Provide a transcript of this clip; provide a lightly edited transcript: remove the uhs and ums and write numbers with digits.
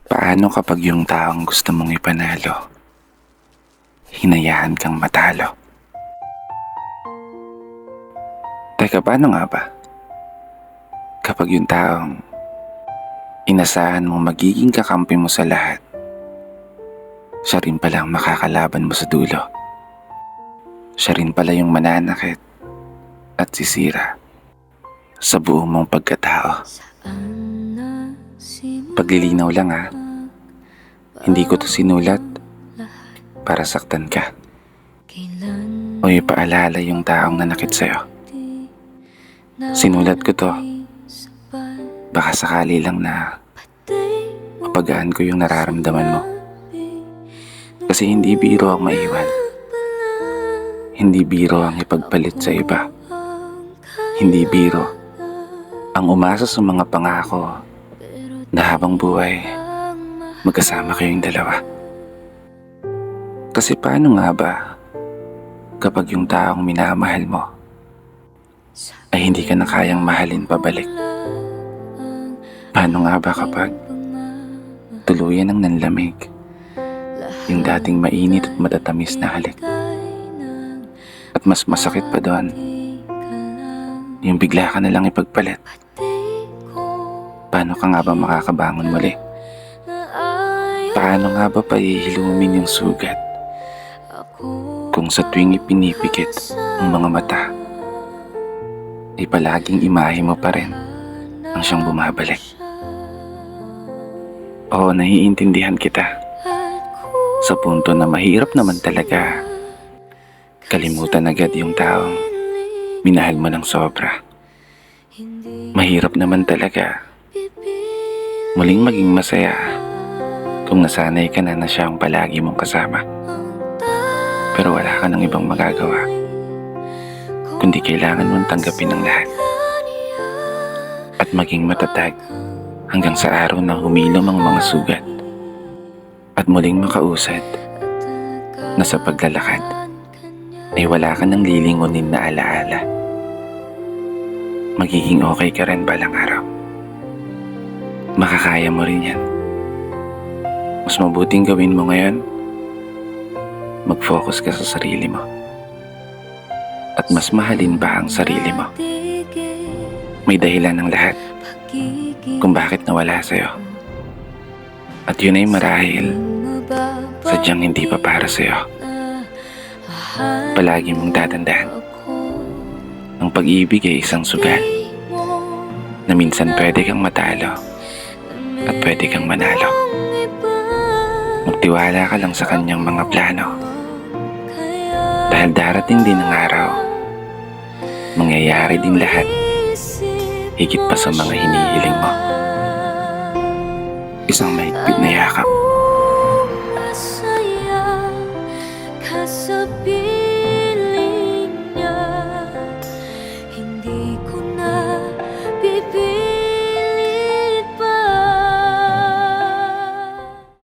Paano kapag yung taong gusto mong ipanalo, hinayaan kang matalo? Teka, paano nga ba? Kapag yung taong inasahan mong magiging kakampi mo sa lahat, siya rin pala ang makakalaban mo sa dulo. Siya rin pala yung mananakit at sisira sa buong mong pagkatao. Paglilinaw lang ha, hindi ko to sinulat para saktan ka o ipaalala yung taong nanakit sa'yo. Sinulat ko to baka sakali lang na mapagaan ko yung nararamdaman mo. Kasi hindi biro ang maiwan. Hindi biro ang ipagpalit sa iba. Hindi biro ang umasa sa mga pangako na habang buhay magkasama kayong dalawa. Kasi paano nga ba kapag yung taong minamahal mo ay hindi ka na kayang mahalin pabalik? Paano nga ba kapag tuluyan ng nanlamig yung dating mainit at matatamis na halik? At mas masakit pa doon, yung bigla ka na lang ipagpalit. Paano ka nga ba makakabangon muli? Paano nga ba pahihilumin yung sugat kung sa tuwing ipinipikit ang mga mata ay palaging imahe mo pa rin ang siyang bumabalik? Oo, naiintindihan kita sa punto na mahirap naman talaga kalimutan agad yung taong minahal mo ng sobra. Mahirap naman talaga muling maging masaya kung nasanay ka na siya ang palagi mong kasama. Pero wala ka ng ibang magagawa kundi kailangan mong tanggapin ang lahat at maging matatag hanggang sa araw na humilom ang mga sugat at muling makausad na sa paglalakad ay wala ka ng lilingunin na alaala. Magiging okay ka rin balang araw. Makakaya mo rin yan. Mas mabuting gawin mo ngayon, mag-focus ka sa sarili mo at mas mahalin pa ang sarili mo. May dahilan ng lahat kung bakit nawala sa'yo. At yun ay marahil sadyang hindi pa para sa'yo. Palagi mong tatandaan, ang pag-ibig ay isang sugal na minsan pwede kang matalo at pwede kang manalo. Magtiwala ka lang sa kanyang mga plano dahil darating din ang araw, mangyayari din lahat higit pa sa mga hinihiling mo. Isang mahigpit na yakap